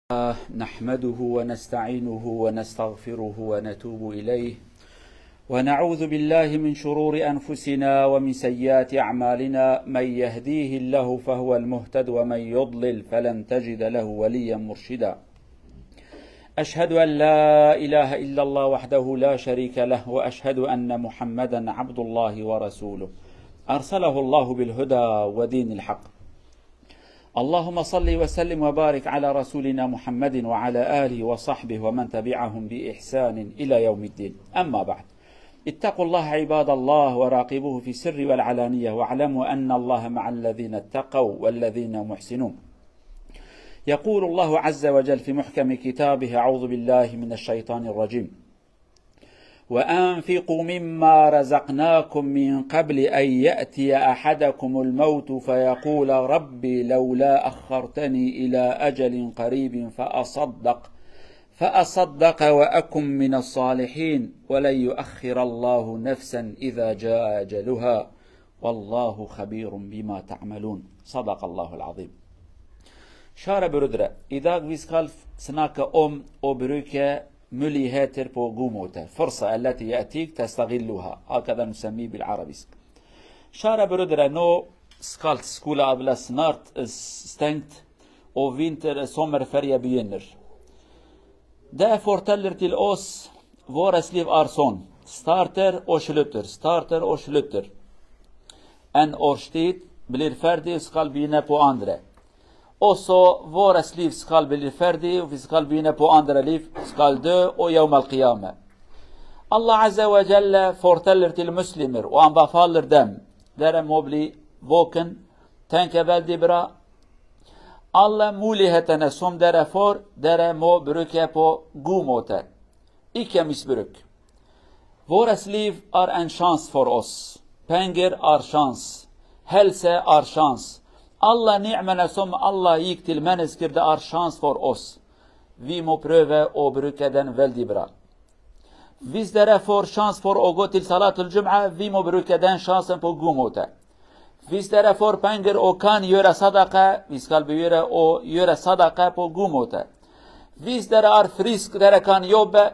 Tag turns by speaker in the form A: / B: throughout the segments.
A: نحمده ونستعينه ونستغفره ونتوب إليه ونعوذ بالله من شرور أنفسنا ومن سيئات أعمالنا. من يهديه الله فهو المهتد ومن يضلل فلن تجد له وليا مرشدا. أشهد أن لا إله إلا الله وحده لا شريك له، وأشهد أن محمدا عبد الله ورسوله أرسله الله بالهدى ودين الحق. اللهم صل وسلم وبارك على رسولنا محمد وعلى آله وصحبه ومن تبعهم بإحسان إلى يوم الدين. أما بعد، اتقوا الله عباد الله وراقبوه في السر والعلانية، واعلموا أن الله مع الذين اتقوا والذين محسنون. يقول الله عز وجل في محكم كتابه: أعوذ بالله من الشيطان الرجيم: وأنفقوا مما رزقناكم من قبل أن يأتي أحدكم الموت فيقول ربي لولا أخرتني إلى أجل قريب فأصدق وأكن من الصالحين ولن يؤخر الله نفسا إذا جاء أجلها والله خبير بما تعملون. صدق الله العظيم. Kära bröder, idag vi ska snacka om och bruka möjligheter på godmåter. فرصة التي يأتيك تستغلها، هكذا نسميه بالعربيsk. Kära bröder, nu ska skolan bli snart stängt och sommarferie begynner. Det fortäller till oss vårt liv är sån. Starter och slutter. En årstid blir färdig och ska begynna på andra. Och så vårt liv ska bli färdig och vi ska begynna på andra liv, ska dö och Yawm al-Qiyamah. Allah Azza wa Jalla fortäller till muslimer och anbefaller dem. Där må bli vaken, tänka väldigt bra. Alla möjligheterna som dere får, dere må bruka på god måte. Icke missbruk. Vårt liv är en chans för oss. Pengar är chans. Hälsa är chans. Alla ni'marna som Allah gick till människor, det är chans för oss. Vi må pröva och bruka den väldigt bra. Hvis dere får chans för att gå till Salatul Jum'a, vi må bruka den chansen på god måte. Hvis dere får pengar och kan göra sadaqa, vi ska göra sadaqa på god måte. Hvis dere är frisk, dere kan jobba,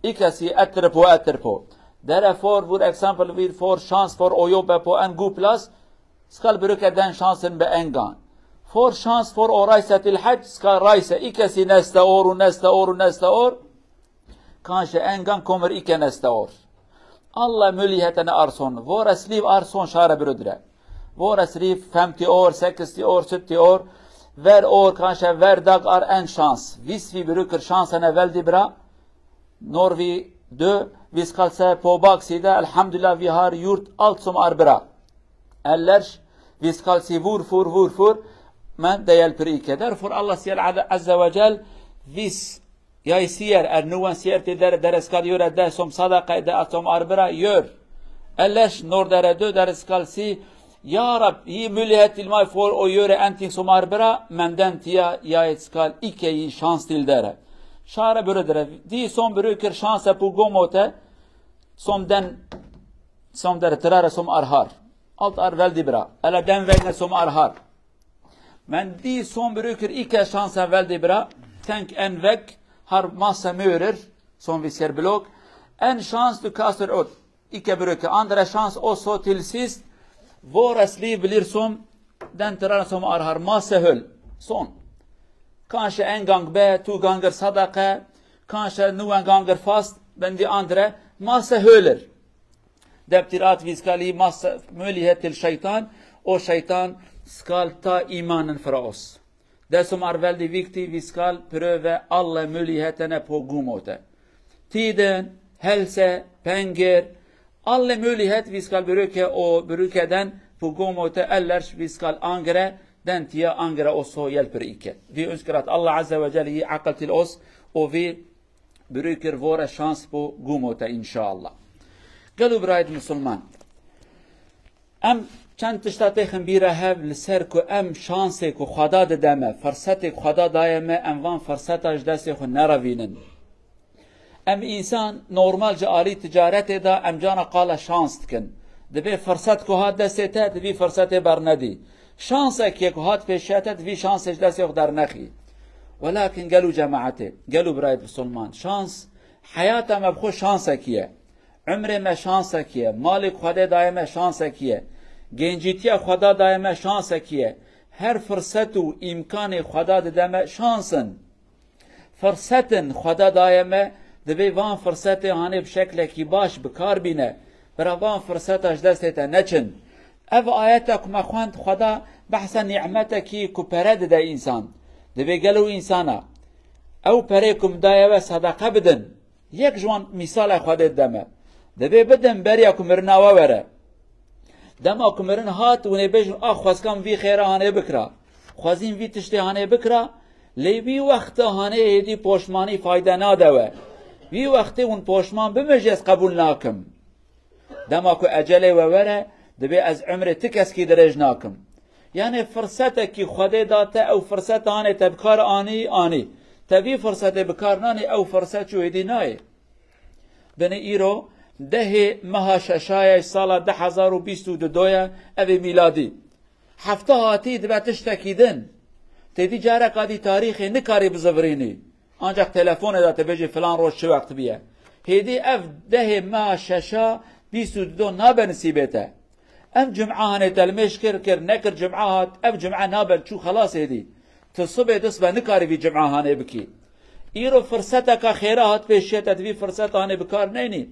A: icke si äter på. Dere får, för exempel, vi får chans för att jobba på en god plats, ska bruka den chansen med en gång. Får chans för att resa till Hajj, ska resa, icke si nästa år. Kanske en gång kommer icke nästa år. Alla möjligheterna är sån. Vårt liv är sån, kära bröder. Vårt liv 50 år, 60 år, 70 år. Var år, kanske var dag är en chans. Hvis vi brukar chanserna väldigt bra, när vi dör, vi ska säga på baksida: Alhamdulillah, vi har gjort allt som är bra. Eller vi ska se varför, men det hjälper icke. Därför Allah säger Azza wa Jal: vis jag säger, någon säger till dere ska göra det som sadaqa, det som är bra, gör. Eller när dere dör, dere ska se: Ja Rab, ge möjlighet till mig för att göra någonting som är bra, men den tiden jag ska icke ge chans till dere. Kära bröder, de som brukar chanser på god måte, som dere tror som är här. Allt är väldigt bra. Eller den vägen som är här. Men de som brukar icke chansen väldigt bra, tänk en väg har massa murer, som vi ser blogg. En chans du kastar ut, icke brukar. Andra chans, och så till sist, vårt liv blir som den terror som är här, massa höll. Sån. Kanske en gång be, 2 gånger sadaqa, kanske någon gånger fast, men de andra, massa höller. Det betyder att vi ska ge massa möjlighet till shaitan, och shaitan ska ta imanen från oss. Det som är väldigt viktigt, vi ska pröva alla möjligheterna på god måte. Tiden, hälsa, pengar, alla möjligheter vi ska bruka den på god måte, eller vi ska angra den till angra oss, så hjälper icke. Vi önskar att Allah Azza wa Jalla ger akal till oss, och vi brukar våra chans på god måte, inshallah. قالوا برايد مسلمان ام چند تشتاتی خنبیره هف لسر کو ام شانسی کو خدا دامه فرصتی کو خدا دایمه ام وان فرصتاش دستی خو نروینن. ام انسان نورمال جاری تجارت دا ام جانا قال شانس تکن دبی فرصت کو هات دستی تا دبی فرصت برندی شانس که کو هات پیشته دبی شانسش دستی خو در نخی ولكن قالوا جماعته قالوا برايد بسلمان شانس حياته ما بخو شانسكيه عمره ما شانسكيه مالك خدا دائما شانسكيه گنجیتی خدا دائما شانسکیه هر فرصت و امکان خدا دائما شانسن فرصتن خدا دائما دبی وان فرصت هانه بشکل کی باش بکار بینه برا وان فرصتش دستت نچن او آیت ما خواند خدا بحث نعمت کی کو پرد ده انسان دبی گلو انسانا او پریکم دایو صدقه بدن یک جوان مثال خدا دمه دبی بدن بریا کمرناوه وره دما کمرن هات و نبیجن خواستکم وی خیره هانه بکرا خوازین وی تشتی هانه بکرا لیوی وقت هانه هدی پوشمانی فایده نادوه وی وقت اون پوشمان بمجیز قبول ناکم دما که اجله و وره دبی از عمر تکس کی درج ناکم یعنی فرصت کی خدا داته او فرصت هانه تبکار آنی تبی فرصت بکار نانی او فرصت چو هدی نای بنی ایرو ده ماه ششای سال 2022 اوی میلادی هفته هاتی دبا تشتکیدن تیدی جاره قادی تاریخی نکاری بزورینی آنجا تلفون داته بجی فلان روز چه وقت بیه هیدی اف ده ماه ششا 22 نابه نصیبته ام جمعه هنه تلمش کر نکر جمعه هات اف جمعه نابه چو خلاص هیدی تصبح دست با نکاری بی جمعه هنه بکی ایرو فرصتا که خیره هات پیشیتا دوی فرصتا هنه بکار نینی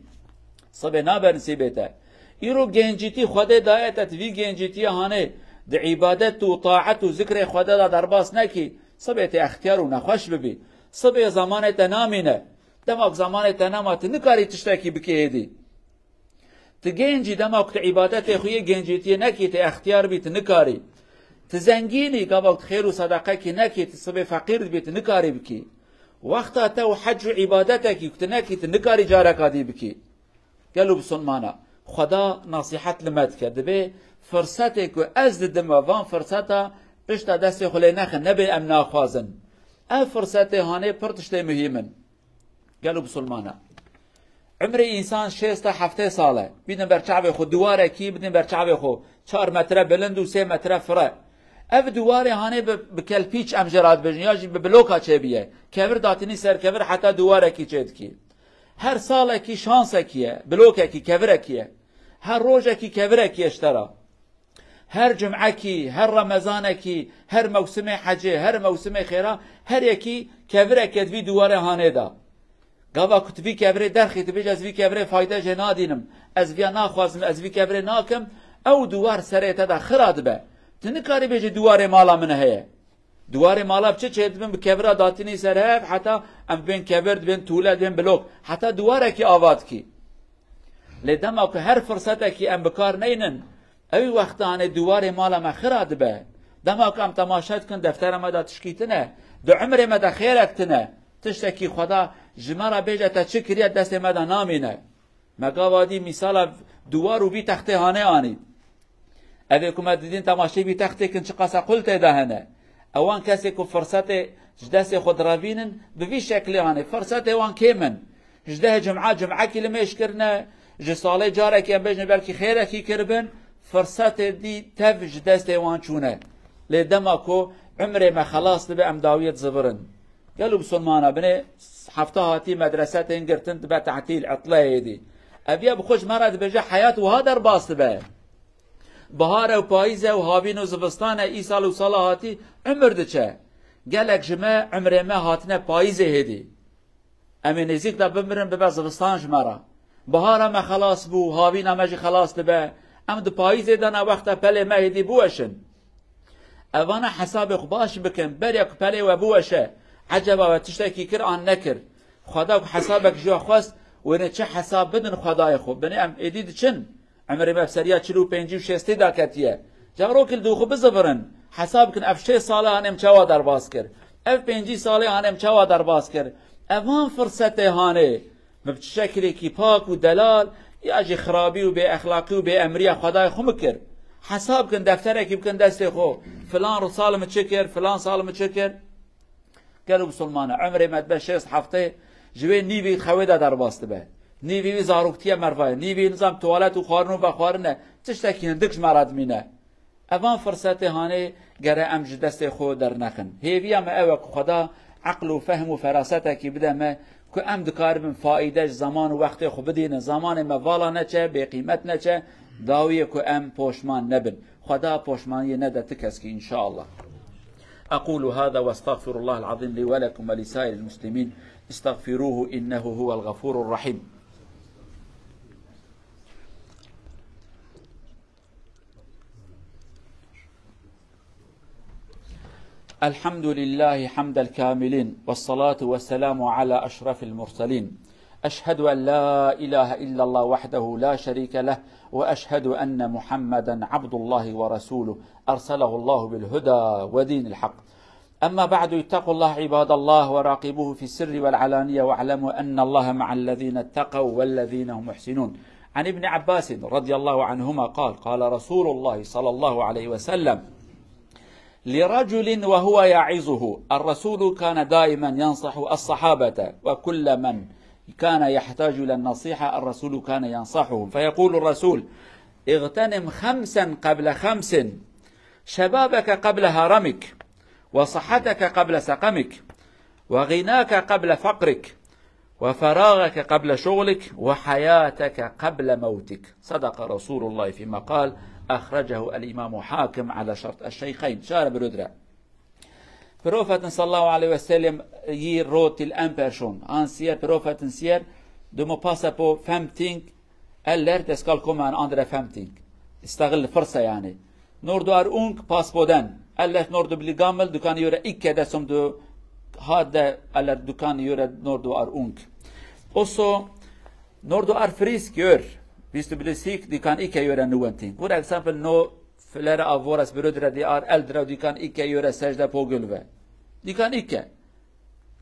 A: صبح نابه نصیبته ایرو گنجیتی خدا دایتت وی گنجیتی هانه د عبادت و طاعت و ذکر خدا دا درباس نکی صبح تی اختیار و نخوش ببی صبح زمان تنامینه دماغ زمان تنامات نکاری تشتکی بکی هیدی تگنجی دماغ ت عبادت خوی گنجیتی نکی تی اختیار بیت نکاری تزنگینی که خیر و صدقه کی نکی تی صبح فقیر بیت نکاری بکی وقتا تو حج و عبادت کی کت نکی تی نکاری جارکادی بکی قالوا بسلمانا خدا نصيحت لمد کرد به فرصتی که از دم وان فرصتا پشت دست خلی نخ نبی ام ناخوازن ا فرصتی هانه پرتشته مهمن قالوا بسلمانا عمر انسان 6 تا 7 ساله بیدن برچعب خو دواره کی بیدن برچعب خو 4 متر بلند و 3 متر فره اف دواره هانه بکلپیچ ام جراد بجن یا به بلوکا چه بیه کور داتنی سر کور حتی دواره کی چید کی هر سال کی شانس کیه بلوک کی کور کیه هر روز کی کور کی اشترا هر جمعه کی هر رمضان کی هر موسم حج هر موسم خیره هر یکی کور کی دوی دواره هانه دا گاوا کتبی کور درخی تبی از وی کور فایده جنادینم از وی ناخوازم از وی کور ناکم او دوار سره تا خراد به تنکاری بجی دواره مالا من هه دوار مالا بچه چه دبن بکبرا داتنی سر هف حتی ام بین کبر دبن طوله دبن بلوک حتی دواره کی آواد کی لیدم او که هر فرصت کی ام بکار نینن اوی وقتانه دوار مالا مخراد به دم او که ام تماشد کن دفتر ما دا تشکیتنه دو عمر ما دا خیرکتنه تشتکی خدا جمارا بیجه تا چه کریت دست ما دا نامینه مگا وادی مثال دوارو بی تخته هانه آنید اوی کما دیدین تماشی بی تخته کن چه قصه قلت دهنه اوان کسی که فرصت جدست خود روینن به وی شکلی هانه فرصت اوان کیمن جده جمعه کلمش کرنه جساله جاره که بجنه بلکی خیره کی کربن فرصت دی تف جدست اوان چونه لیدما کو عمره ما خلاص به امداویت زبرن قالوا بسلمانا بني هفته هاتي مدرسة انقرتن تبع تعتيل عطلة دي ابيا بخش مرض بجا حياة وهذا باست به بهار و پاییزه و هاوین و زبستان ای سال و سال هاتی عمر دچه گلک جمع عمر ما هاتنه پاییزه هدی امی نزیک دا بمرن ببه زبستان جمرا بهار ما خلاص بو هاوین ما جی خلاص دبه ام دو پاییزه دانا وقت پله ما هدی بوشن اوانا حساب باش بکن بریا که پله و بوشه عجبا و تشتکی کر آن نکر خدا حسابک جو خواست و نه چه حساب بدن خدای خوب بنی ام ایدید چن عمر ما بسریا 45 و 60 داکتیه جارو کل دو خوب بزبرن حساب کن اف 6 ساله هانم چوا در باز کر اف 5 ساله هانم چوا در باز کر اوان فرصت هانه بشکلی کی پاک و دلال یا جی خرابی و به اخلاقی و به امری خدای خوب کر حساب کن دفتر کی بکن دست خو فلان رو سالم چکر فلان سالم چکر قالوا بسلمانه عمر ما بشيس هفته جوی نیوی خویده در باسته به نیوی زاروکتیه مرفای نیوی نظام توالت و خارنو و خارنه تشتکی هندکش مراد مینه اوان فرصت هانه گره امج دست خود در نخن هیوی هم اوه خدا عقل و فهم و فراستك بده ما که ام دکار بم فایدهش زمان و وقت خوب بدین زمان ما والا نچه به قیمت نچه داویه که ام پوشمان نبن خدا پوشمانی نده تکسکی ان شاء الله. أقول هذا واستغفر الله العظيم لي ولكم ولسائر المسلمين استغفروه إنه هو الغفور الرحيم. الحمد لله حمد الكاملين والصلاة والسلام على أشرف المرسلين. أشهد أن لا إله إلا الله وحده لا شريك له وأشهد أن محمدا عبد الله ورسوله أرسله الله بالهدى ودين الحق. أما بعد اتقوا الله عباد الله وراقبوه في السر والعلانية واعلموا أن الله مع الذين اتقوا والذين هم محسنون. عن ابن عباس رضي الله عنهما قال قال رسول الله صلى الله عليه وسلم لرجل وهو يعظه. الرسول كان دائما ينصح الصحابة وكل من كان يحتاج إلى النصيحة الرسول كان ينصحهم فيقول الرسول اغتنم 5 قبل 5 شبابك قبل هرمك وصحتك قبل سقمك وغناك قبل فقرك وفراغك قبل شغلك وحياتك قبل موتك. صدق رسول الله فيما قال أخرجه الإمام حاكم على شرط الشيخين. شار برودرا Profeten sallallahu alaihi wasallam ger råd till en person. Han säger, profeten säger, du må passa på 5 ting eller det ska komma en andra 5 ting. استغل فرصة يعني. När du är ung, pass på den. Eller när du blir gammal, du kan göra icke det som du hade, eller du kan göra när du är ung. Och så, när du är frisk, gör. Hvis du blir syk, du kan icke göra någonting. For eksempel, nå flere av våre brødre, de er eldre, og de kan ikke gjøre sajda på gulvet. De kan ikke.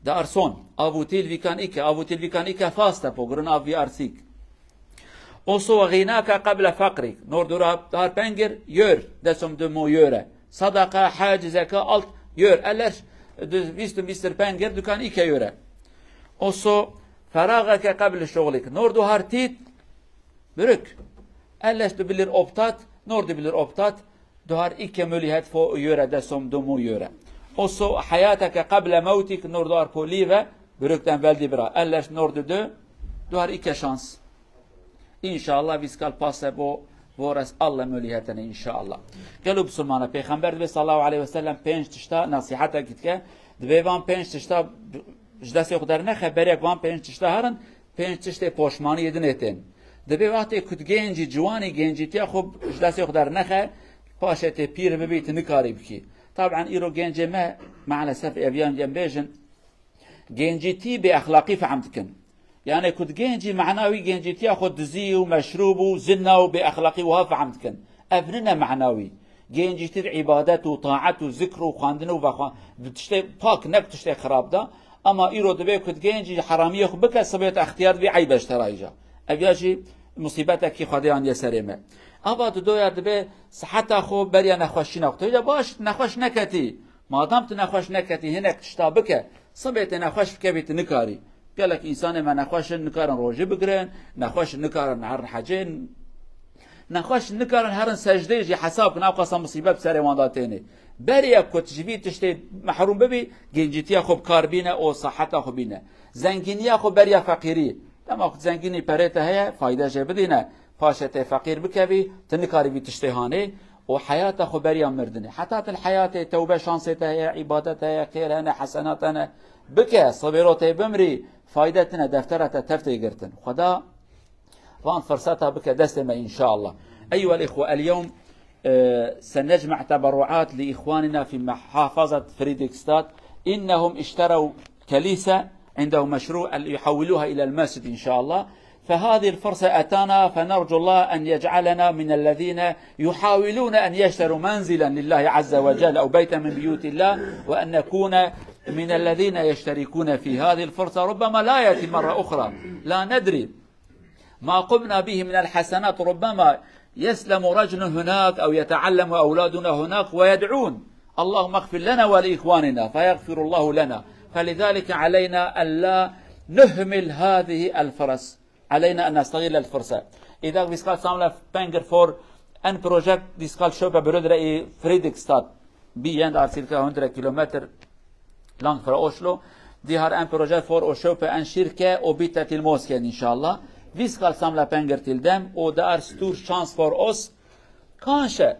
A: Det er sånn. Av og til vi kan ikke faste på grunn av vi er syk. Og så ghinaka qabla faqrik. Når du har penger, gjør det som du må gjøre. Sadaqa, hajj, zaka, alt gjør. Ellers, hvis du mister penger, du kan ikke gjøre. Og så faragaka qabla shuglik. Når du har tid, bruk. Ellers du blir opptatt. Når du blir opptatt, du har ikke mulighet for å gjøre det som du må gjøre. Og så hayataka qabla mautik. Når du er på livet, bruk den veldig bra. Ellers når du dør, du har ikke sjans. Inshallah, vi skal passe på våre alle mulighetene, inshallah. Gjelub Sulmana, Peygamber ve sallallahu aleyhi ve sellem 5 tishta nasihata gitke. Dve van 5 tishta jdasi uqdarına xaberek van 5 tishta haran 5 tishta poşmani yedin eten. دبی وقتی کت گنجی جوانی گنجی تیا خوب جلسی خدار نخه پاشت پیر ببیت نکاری بکی. طبعا ایرو گنجی ما مع الاسف ابیان جنبیجن گنجی تی به اخلاقی فهمت کن. یعنی کت گنجی معناوی گنجی تیا خود دزی و مشروب و زنا و به اخلاقی وها فهمت کن. ابننا معناوی گنجی تی عبادت و طاعت و ذکر و خواندن و بخوان بتشتی پاک نک تشتی خراب ده. اما ایرو دبی کت گنجی حرامی خو بک سبیت اختیار بی عیبش ترایجا. اویاجی مصیبت کی خدایان یسرمه. اما دو یاد به صحت خو بریا نخوشی نکته. یا باش نخوش نکتی. مادام تو نخوش نکتی هنک تشتابه که صبیت نخوش بکبیت نکاری. قالك انسان ما نخوش نکارن روزه بگرن، نخوش نکارن هر حجین، نخوش نکارن هر سجده جی حساب کنه قصه مصیبت سر وانداتینه. بریا کتجبی تشتی محروم ببی گنجیتی خوب کار بینه او صحت خوب بینه. زنگینی خوب بریا فقیری. اما زنگینی پرته هيا فایده جه بدینه پاشته فقیر بکوی تنکاری بی تشتهانه و حیات خبری مردنه حتی الحیات توبه شانسته هيا عبادت هيا خیر هنه حسنات هنه بکه صبرات بمری فایدتنا دفترت تفته گرتن خدا وان فرصتها بکه دستما ان شاء الله. ايها الاخوه اليوم سنجمع تبرعات لاخواننا في محافظه فريدريكستاد. انهم اشتروا كنيسه عندهم مشروع يحولوها إلى المسجد إن شاء الله. فهذه الفرصة أتانا فنرجو الله أن يجعلنا من الذين يحاولون أن يشتروا منزلا لله عز وجل أو بيتا من بيوت الله وأن نكون من الذين يشتركون في هذه الفرصة. ربما لا يأتي مرة أخرى لا ندري ما قمنا به من الحسنات. ربما يسلم رجل هناك أو يتعلم أولادنا هناك ويدعون اللهم اغفر لنا ولإخواننا فيغفر الله لنا. فلذلك علينا ألا نهمل هذه الفرص. علينا أن نستغل الفرصة. إذا vi ska samla pengar för en projekt vi ska köpa bröder i Fredrikstad. Byen är cirka 100 kilometer långt från Oslo. De har en projekt för att köpa en kyrka och byta till moskén, inshallah. Vi ska samla pengar till dem och det är stor chans för oss. Kanske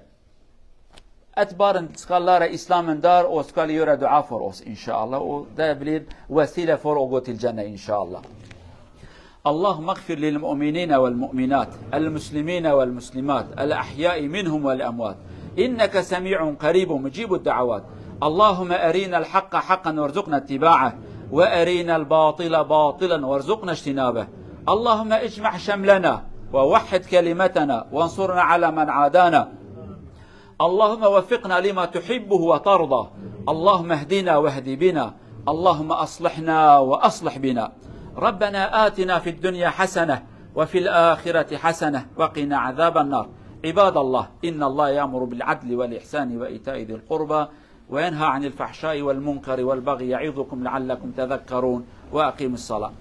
A: ett barn ska lära islamen där och ska göra dua för oss, inshallah. Och det blir wasila för att gå till Jannah, inshallah. اللهم اغفر للمؤمنين والمؤمنات المسلمين والمسلمات الأحياء منهم والأموات إنك سميع قريب مجيب الدعوات اللهم أرينا الحق حقا وارزقنا اتباعه وأرينا الباطل باطلا وارزقنا اجتنابه اللهم اجمع شملنا ووحد كلمتنا وانصرنا على من عادانا اللهم وفقنا لما تحبه وترضى اللهم اهدنا واهد بنا اللهم أصلحنا وأصلح بنا ربنا آتنا في الدنيا حسنة وفي الآخرة حسنة وقنا عذاب النار عباد الله إن الله يأمر بالعدل والإحسان وإيتاء ذي القربى وينهى عن الفحشاء والمنكر والبغي يعظكم لعلكم تذكرون وأقيموا الصلاة